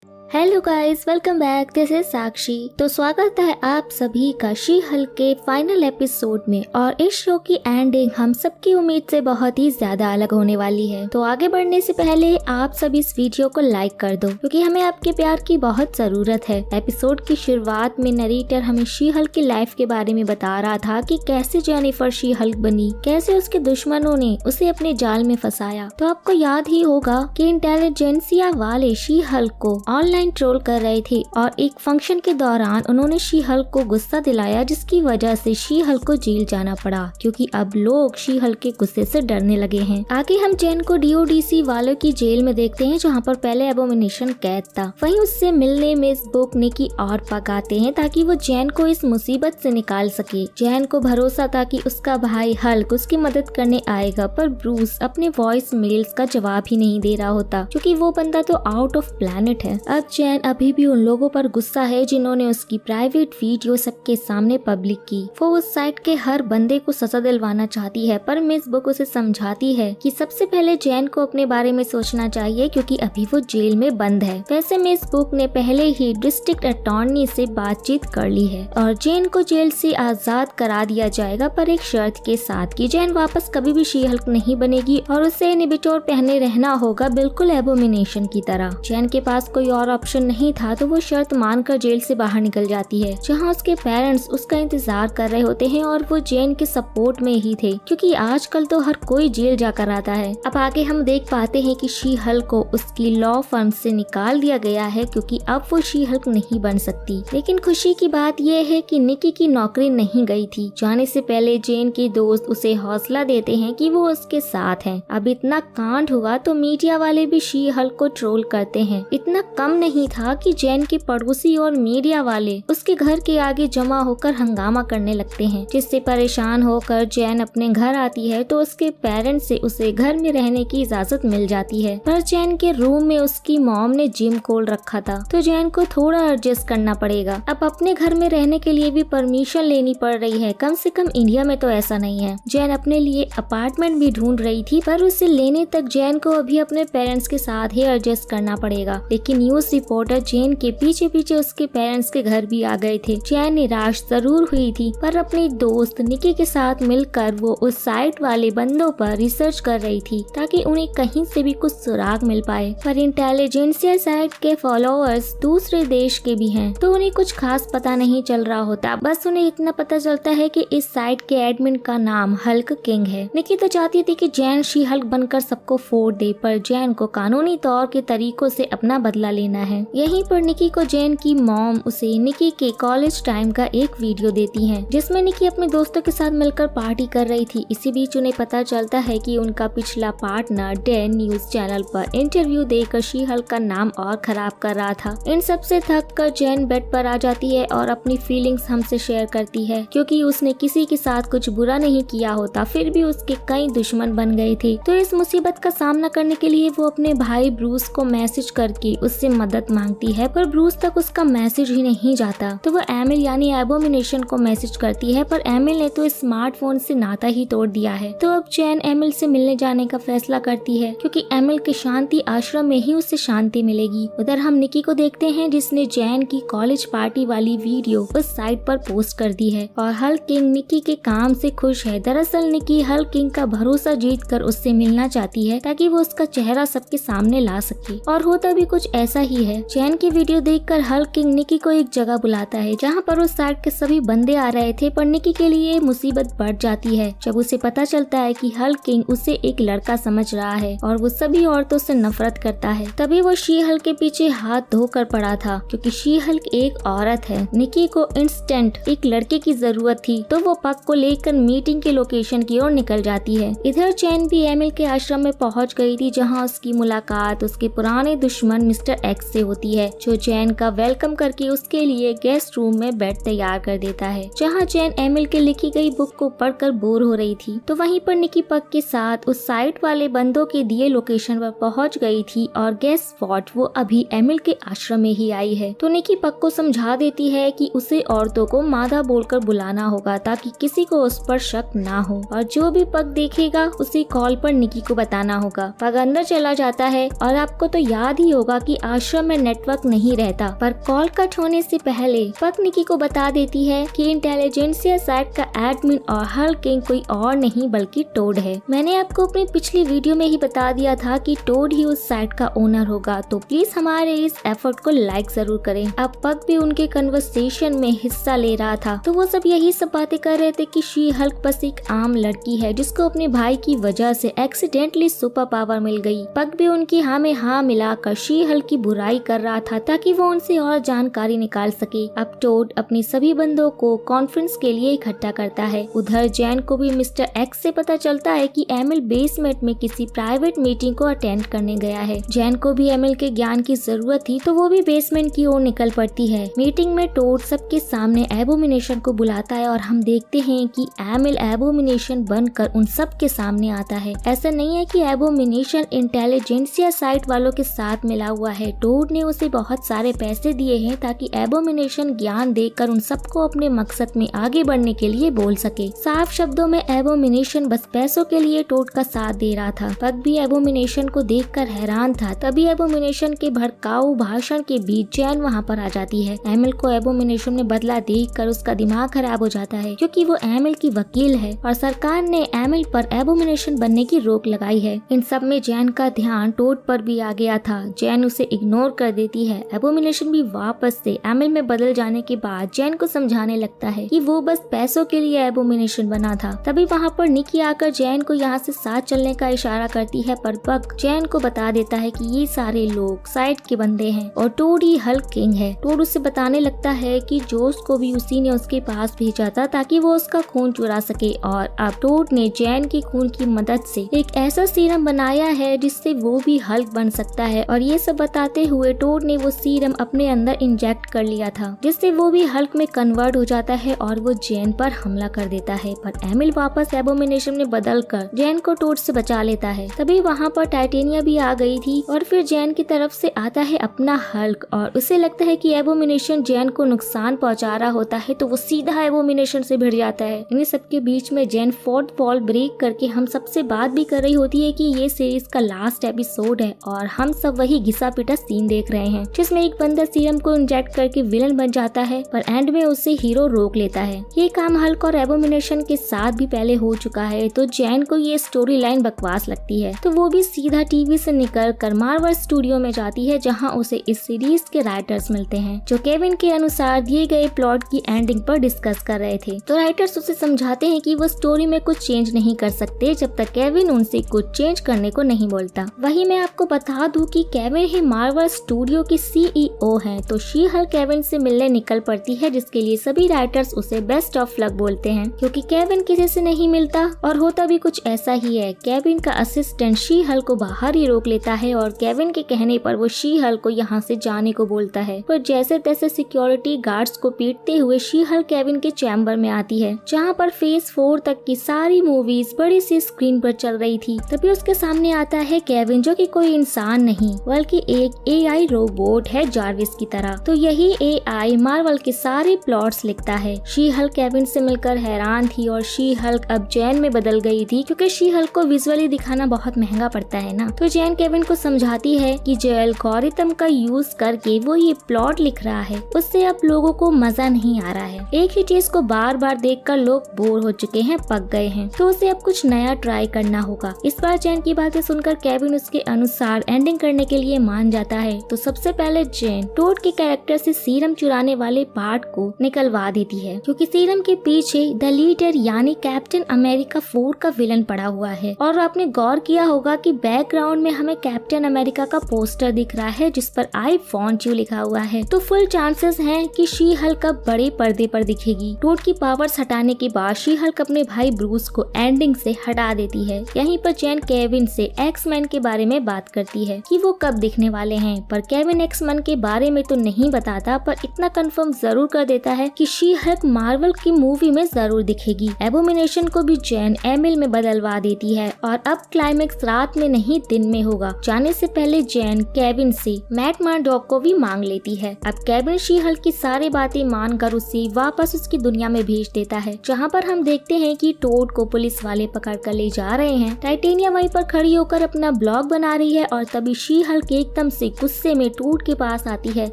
Hello guys, welcome back. This is Sakshi. तो स्वागत है आप सभी का शी हल्क के फाइनल एपिसोड में। और इस शो की एंडिंग हम सबकी उम्मीद से बहुत ही ज्यादा अलग होने वाली है। तो आगे बढ़ने से पहले आप सभी इस वीडियो को लाइक कर दो, क्योंकि हमें आपके प्यार की बहुत जरूरत है। एपिसोड की शुरुआत में नरेटर हमें शी हल्क की लाइफ के बारे में बता रहा था कि कैसे जेनिफर शी हल्क बनी, कैसे उसके दुश्मनों ने उसे अपने जाल में फंसाया। तो आपको याद ही होगा कि इंटेलिजेंसिया वाले शी हल्क को ऑनलाइन ट्रोल कर रहे थे और एक फंक्शन के दौरान उन्होंने शी हल्क को गुस्सा दिलाया, जिसकी वजह से शी हल्क को जेल जाना पड़ा, क्योंकि अब लोग शी हल्क के गुस्से से डरने लगे हैं। आगे हम जेन को डीओडीसी वालों की जेल में देखते हैं, जहां पर पहले एबोमिनेशन कैद था। वहीं उससे मिलने मिस बुक निकी और पक आते हैं ताकि वो जेन को इस मुसीबत से निकाल सके। जेन को भरोसा था कि उसका भाई हल्क उसकी मदद करने आएगा, पर ब्रूस अपने वॉइस मेल्स का जवाब ही नहीं दे रहा होता, क्योंकि वो बंदा तो आउट ऑफ प्लैनेट है। अब जेन अभी भी उन लोगों पर गुस्सा है जिन्होंने उसकी प्राइवेट वीडियो सबके सामने पब्लिक की। वो उस साइट के हर बंदे को सजा दिलवाना चाहती है, पर मिस बुक उसे समझाती है कि सबसे पहले जेन को अपने बारे में सोचना चाहिए, क्योंकि अभी वो जेल में बंद है। वैसे मिस बुक ने पहले ही डिस्ट्रिक्ट अटॉर्नी से बातचीत कर ली है और जेन को जेल से आजाद करा दिया जाएगा, पर एक शर्त के साथ कि जेन वापस कभी भी शी हल्क नहीं बनेगी और उसे इनहिबिटर पहने रहना होगा, बिल्कुल एबोमिनेशन की तरह। जेन के पास कोई और ऑप्शन नहीं था, तो वो शर्त मानकर जेल से बाहर निकल जाती है, जहां उसके पेरेंट्स उसका इंतजार कर रहे होते हैं और वो जेन के सपोर्ट में ही थे, क्योंकि आजकल तो हर कोई जेल जाकर आता है। अब आगे हम देख पाते हैं कि शी हल्क को उसकी लॉ फर्म से निकाल दिया गया है, क्योंकि अब वो शी हल्क नहीं बन सकती। लेकिन खुशी की बात यह है कि निकी की नौकरी नहीं गई थी। जाने से पहले जेन के दोस्त उसे हौसला देते हैं कि वो उसके साथ है। अब इतना कांड हुआ तो मीडिया वाले भी शी हल्क को ट्रोल करते हैं। इतना कम नहीं था कि जेन के पड़ोसी और मीडिया वाले उसके घर के आगे जमा होकर हंगामा करने लगते हैं, जिससे परेशान होकर जेन अपने घर आती है तो उसके पेरेंट्स से उसे घर में रहने की इजाजत मिल जाती है। पर जेन के रूम में उसकी मॉम ने जिम खोल रखा था, तो जेन को थोड़ा एडजस्ट करना पड़ेगा। अब अपने घर में रहने के लिए भी परमिशन लेनी पड़ रही है, कम से कम इंडिया में तो ऐसा नहीं है। जेन अपने लिए अपार्टमेंट भी ढूंढ रही थी, पर उसे लेने तक जेन को अभी अपने पेरेंट्स के साथ ही एडजस्ट करना पड़ेगा। लेकिन न्यूज रिपोर्टर जेन के पीछे पीछे उसके पेरेंट्स के घर भी आ गए थे। जेन निराश जरूर हुई थी, पर अपनी दोस्त निकी के साथ मिलकर वो उस साइट वाले बंदों पर रिसर्च कर रही थी, ताकि उन्हें कहीं से भी कुछ सुराग मिल पाए। पर इंटेलिजेंसिया साइट के फॉलोअर्स दूसरे देश के भी हैं, तो उन्हें कुछ खास पता नहीं चल रहा होता। बस उन्हें इतना पता चलता है कि इस साइट के एडमिन का नाम हल्क किंग है। निकी तो चाहती थी कि जेन शी हल्क बनकर सबको फोड़ दे, पर जेन को कानूनी तौर के तरीकों से अपना बदला लेना है। यहीं पर निकी को जेन की मॉम उसे निकी के कॉलेज टाइम का एक वीडियो देती है, जिसमें निकी अपने दोस्तों के साथ मिलकर पार्टी कर रही थी। इसी बीच उन्हें पता चलता है कि उनका पिछला पार्टनर डैन न्यूज चैनल पर इंटरव्यू देकर शी हल्क का नाम और खराब कर रहा था। इन सब से थक कर जेन बेड पर आ जाती है और अपनी फीलिंग्स हमसे शेयर करती है, क्योंकि उसने किसी के साथ कुछ बुरा नहीं किया होता, फिर भी उसके कई दुश्मन बन गए थे। तो इस मुसीबत का सामना करने के लिए वो अपने भाई ब्रूस को मैसेज करके उससे मदद मांगती है, पर ब्रूस तक उसका मैसेज ही नहीं जाता। तो वो एमिल यानी एबोमिनेशन को मैसेज करती है, पर एमिल ने तो स्मार्टफोन से नाता ही तोड़ दिया है। तो अब जेन एमिल से मिलने जाने का फैसला करती है, क्योंकि एमिल के शांति आश्रम में ही उसे शांति मिलेगी। उधर हम निकी को देखते हैं, जिसने जेन की कॉलेज पार्टी वाली वीडियो उस साइट पर पोस्ट कर दी है और हल्क किंग निकी के काम से खुश है। दरअसल निकी हल्क किंग का भरोसा जीत कर उससे मिलना चाहती है, ताकि वो उसका चेहरा सबके सामने ला सके। और होता भी कुछ ऐसा ही है। जेन की वीडियो देखकर हल्क किंग निकी को एक जगह बुलाता है, जहां पर उस साइट के सभी बंदे आ रहे थे, पर निकी के लिए मुसीबत बढ़ जाती है जब उसे पता चलता है कि हल्क किंग उसे एक लड़का समझ रहा है और वो सभी औरतों से नफरत करता है। तभी वो शी हल्क के पीछे हाथ धोकर पड़ा था, क्योंकि शी हल्क एक औरत है। निकी को इंस्टेंट एक लड़के की जरूरत थी, तो वो पक को लेकर मीटिंग के लोकेशन की ओर निकल जाती है। इधर चैन भी एमिल के आश्रम में पहुंच गई थी, जहां उसकी मुलाकात उसके पुराने दुश्मन मिस्टर एक्स से होती है, जो चैन का वेलकम करके उसके लिए गेस्ट रूम में बेड तैयार कर देता है, जहां चैन एमिल के लिखी गई बुक को पढ़कर बोर हो रही थी। तो वहीं पर निकी पक के साथ उस साइट वाले बंदों के दिए लोकेशन पर पहुंच गई थी, और गेस व्हाट, वो अभी एमिल के आश्रम में ही आई है। तो निकी पक को समझा देती है कि उसे औरतों को मादा बोलकर बुलाना होगा, ताकि किसी को उस पर शक ना हो, और जो भी पक देखेगा उसे कॉल पर निकी को बताना होगा। पक अंदर चला जाता है, और आपको तो याद ही होगा कि आश्रम में नेटवर्क नहीं रहता, पर कॉल कट होने से पहले पक निकी को बता देती है कि इंटेलिजेंसिया साइट का एडमिन और हल्क किंग कोई और नहीं बल्कि टोड है। मैंने आपको अपनी पिछली वीडियो में ही बता दिया था कि टोड ही उस साइट का ओनर होगा, तो प्लीज हमारे इस एफर्ट को लाइक जरूर करें। अब पक भी उनके कन्वर्सेशन में हिस्सा ले रहा था, तो वो सब यही सब बातें कर रहे थे कि शी हल्क बस एक आम लड़की है जिसको अपने भाई की वजह से एक्सीडेंटली सुपर पावर मिल गई। पक भी उनकी हाँ में हाँ मिलाकर शी हल्क की बुराई कर रहा था ताकि वो उनसे और जानकारी निकाल सके। अब टोड अपने सभी बंदों को कॉन्फ्रेंस के लिए इकट्ठा करता है। उधर जैन को भी मिस्टर एक्स से पता चलता है कि एमिल बेसमेंट में किसी प्राइवेट मीटिंग को अटेंड करने गया है। जैन को भी एमिल के ज्ञान की जरूरत थी, तो वो भी बेसमेंट की ओर निकल पड़ती है। मीटिंग में टोड सबके सामने एबोमिनेशन को बुलाता है और हम देखते हैं कि एमिल एबोमिनेशन बनकर उन सब के सामने आता है। ऐसा नहीं है कि एबोमिनेशन इंटेलिजेंसिया साइट वालों के साथ मिला हुआ है। टोड ने उसे बहुत सारे पैसे दिए हैं ताकि एबोमिनेशन ज्ञान देकर उन सबको अपने मकसद में आगे बढ़ने के लिए बोल सके। साफ शब्दों में एबोमिनेशन बस पैसों के लिए टोड का साथ दे रहा था। पक भी एबोमिनेशन को देखकर हैरान था। तभी एबोमिनेशन के भड़काऊ भाषण के बीच जैन वहाँ पर आ जाती है। एमिल को एबोमिनेशन में बदला देखकर उसका दिमाग खराब हो जाता है क्योंकि वो एमिल की वकील है और सरकार ने एमिल पर एबोमिनेशन बनने की रोक लगाई है। इन सब में जैन का ध्यान टोड पर भी आ गया था। जैन उसे इग्नोर कर देती है। एबोमिनेशन भी वापस से एमिल में बदल जाने के बाद जैन को समझाने लगता है कि वो बस पैसों के लिए एबोमिनेशन बना था। तभी वहाँ पर निकी आकर जैन को यहाँ से साथ चलने का इशारा करती है, पर पक जैन को बता देता है कि ये सारे लोग साइट के बंदे हैं और टोड ही हल्क किंग है। टोड उसे बताने लगता है कि जोश को भी उसी ने उसके पास भेजा था ताकि वो उसका खून चुरा सके और अब टोड ने जैन के खून की मदद से एक ऐसा सीरम बनाया है जिससे वो भी हल्क बन सकता है। और ये सब बताते हुए टोड ने वो सीरम अपने अंदर इंजेक्ट कर लिया था जिससे वो भी हल्क में कन्वर्ट हो जाता है और वो जैन पर हमला कर देता है। पर एमिल वापस एबोमिनेशन में बदल कर जैन को टोड से बचा लेता है। तभी वहाँ पर टाइटेनिया भी आ गई थी और फिर जैन की तरफ से आता है अपना हल्क और उसे लगता है कि एबोमिनेशन जैन को नुकसान पहुंचा रहा होता है, तो वो सीधा एबोमिनेशन से भिड़ जाता है। इन सबके बीच में जैन फोर्थ वॉल ब्रेक करके हम सबसे बात भी कर रही होती है कि ये सीरीज का लास्ट एपिसोड है और हम सब वही घिसा पिटा सीन देख रहे हैं जिसमें एक बंदा सीरम को इंजेक्ट करके विलन बन जाता है, पर एंड में उसे हीरो रोक लेता है। ये काम हल्क और एबोमिनेशन के साथ भी पहले हो चुका है, तो जैन को ये स्टोरी लाइन बकवास लगती है, तो वो भी सीधा टीवी से निकल कर मार्वल स्टूडियो में जाती है जहाँ उसे इस सीरीज के राइटर्स मिलते हैं जो केविन के अनुसार दिए गए प्लॉट की एंडिंग पर डिस्कस कर रहे थे। तो राइटर्स उसे समझाते हैं कि वो स्टोरी में कुछ चेंज नहीं कर सकते जब तक केविन उनसे कुछ चेंज करने को नहीं बोलता। वही मैं आपको बता दूं कि केविन ही मार्वल स्टूडियो की CEO हैं, तो शी हल्क केविन से मिलने निकल पड़ती है जिसके लिए सभी राइटर्स उसे बेस्ट ऑफ लक बोलते हैं क्योंकि केविन किसी से नहीं मिलता और होता भी कुछ ऐसा ही है। केविन का असिस्टेंट शी हल्क को बाहर ही रोक लेता है और केविन के कहने पर वो शी हल्क को यहाँ से जाने को बोलता है, पर जैसे तैसे सिक्योरिटी गार्ड्स को पीटते हुए शी हल्क केविन के चैम्बर में आती है जहाँ पर फेज 4 तक की सारी मूवीज बड़ी सी स्क्रीन पर चल रही थी। तभी उसके सामने आता है केविन जो कि कोई इंसान नहीं बल्कि एक AI रोबोट है जार्विस की तरह। तो यही AI मार्वल के सारे प्लॉट्स लिखता है। शी हल्क केविन से मिलकर हैरान थी और शी हल्क अब जैन में बदल गई थी क्योंकि शी हल्क को विजुअली दिखाना बहुत महंगा पड़ता है ना। तो जैन केविन को समझाती है कि जो एल्गोरिथम का यूज करके वो ये प्लॉट लिख रहा है उससे अब लोगों को मजा नहीं आ रहा है। एक ही चीज को बार बार देखकर लोग बोर हो चुके हैं, पक गए हैं, तो उसे अब कुछ नया ट्राई करना होगा। इस बार जैन की बातें सुनकर केविन उसके अनुसार एंडिंग करने के लिए मान जाता है। तो सबसे पहले जैन टोड के कैरेक्टर से सीरम चुराने वाले पार्ट को निकलवा देती है क्योंकि सीरम के पीछे द लीडर यानी कैप्टन अमेरिका 4 का विलन पड़ा हुआ है। और आपने गौर किया होगा कि बैकग्राउंड में हमें कैप्टन अमेरिका का पोस्टर दिख रहा है जिस पर आई वांट यू लिखा हुआ है। तो फुल चांसेस हैं कि शी हल्क अब बड़े पर्दे पर दिखेगी। टोड की पावर्स हटाने के बाद शी हल्क अपने भाई ब्रूस को एंडिंग से हटा देती है। यहीं पर जैन केविन से एक्स-मैन के बारे में बात करती है कि वो कब दिखने वाले हैं, पर केविन एक्स-मैन के बारे में तो नहीं बताता, पर इतना कंफर्म जरूर कर देता है कि शी हल्क मार्वल की मूवी में जरूर दिखेगी। एबोमिनेशन को भी जैन एमिल में बदलवा देती है और अब क्लाइमेक्स रात में नहीं दिन में होगा। जाने से पहले जैन केविन से मैट मर्डॉक को भी मांग लेती है। अब केविन शी हल्क की सारी बातें मानकर उसे वापस उसकी दुनिया में भेज देता है जहाँ पर हम देखते हैं कि टोड को पुलिस वाले पकड़ कर ले जा रहे हैं। टाइटेनिया वहीं पर खड़ी होकर अपना ब्लॉग बना रही है और तभी शी हल्क एकदम से गुस्से में टोड के पास आती है।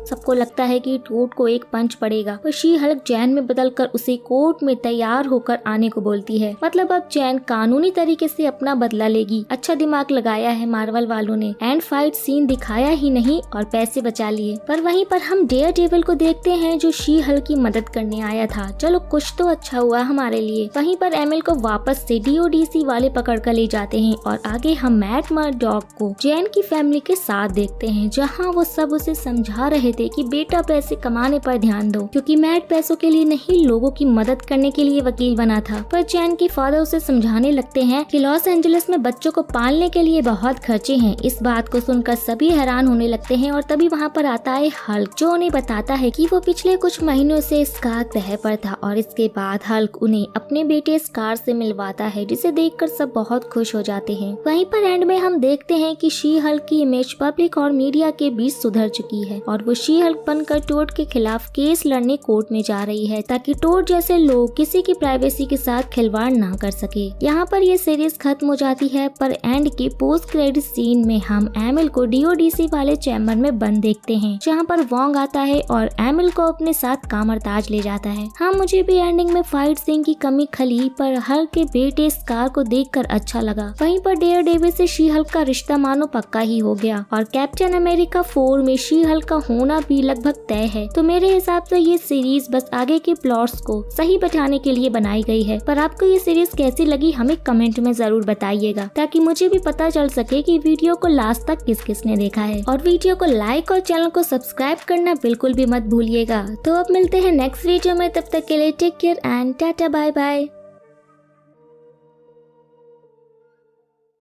सबको लगता है कि टोड को एक पंच पड़ेगा, पर शी हल्क जैन में बदलकर उसे कोर्ट में तैयार होकर आने को बोलती है। मतलब अब जैन कानूनी तरीके से अपना बदला लेगी। अच्छा दिमाग लगाया है मार्वल वालों ने। एंड फाइट सीन दिखाया ही नहीं और पैसे बचा लिए। पर वहीं पर हम डेयरडेविल को देखते हैं जो शी हल्क की मदद करने आया था। चलो कुछ तो अच्छा हुआ हमारे लिए। वहीं पर एमिल को वापस से DODC वाले पकड़ कर ले जाते हैं और आगे हम मैट मर्डॉक को जैन की फैमिली के साथ देखते हैं, जहां वो सब उसे समझा रहे थे कि बेटा पैसे कमाने पर ध्यान दो, क्योंकि मैट पैसों के लिए नहीं लोगों की मदद करने के लिए वकील बना था। पर जैन के फादर उसे समझाने लगते हैं कि लॉस एंजलिस में बच्चों को पालने के लिए बहुत खर्चे हैं। इस बात को सुनकर सभी हैरान होने लगते हैं और तभी वहाँ पर आता है हल्क, जो उन्हें बताता है कि वो पिछले कुछ महीनों से स्कार तह पर था। और इसके बाद हल्क उन्हें अपने बेटे स्कार से मिलवाता है, जिसे देखकर सब बहुत खुश हो जाते हैं। वहीं पर एंड में हम देखते हैं कि शी हल्क की इमेज पब्लिक और मीडिया के बीच सुधर चुकी है और वो शी हल्क बनकर टोड के खिलाफ केस लड़ने कोर्ट में जा रही है, ताकि टोड जैसे लोग किसी की प्राइवेसी के साथ खिलवाड़ ना कर सके। यहाँ पर ये सीरीज खत्म हो जाती है, पर एंड के पोस्ट क्रेडिट सीन में हम एमिल को DODC वाले चैम्बर में बंद देखते हैं, जहाँ पर वोंग आता है और एमिल को अपने साथ कामरताज ले जाता है। हाँ, मुझे भी एंडिंग में फाइट सीन की कमी खली, पर हल्क के बेटे स्कार को देखकर अच्छा लगा। वहीं पर डेयरडेविल से शी हल्क का रिश्ता मानो पक्का ही हो गया और कैप्टन अमेरिका 4 में शी हल्क का होना भी लगभग तय है। तो मेरे हिसाब से ये सीरीज बस आगे के प्लॉट्स को सही बैठाने के लिए बनाई गई है। पर आपको ये सीरीज कैसी लगी हमें कमेंट में जरूर बताइएगा, ताकि मुझे भी पता चल सके कि वीडियो को लास्ट तक किस किसने देखा है। और वीडियो को लाइक और चैनल को सब्सक्राइब करना बिल्कुल भी मत भूलिएगा। तो अब मिलते हैं नेक्स्ट वीडियो में, तब तक के लिए take care and tata bye bye.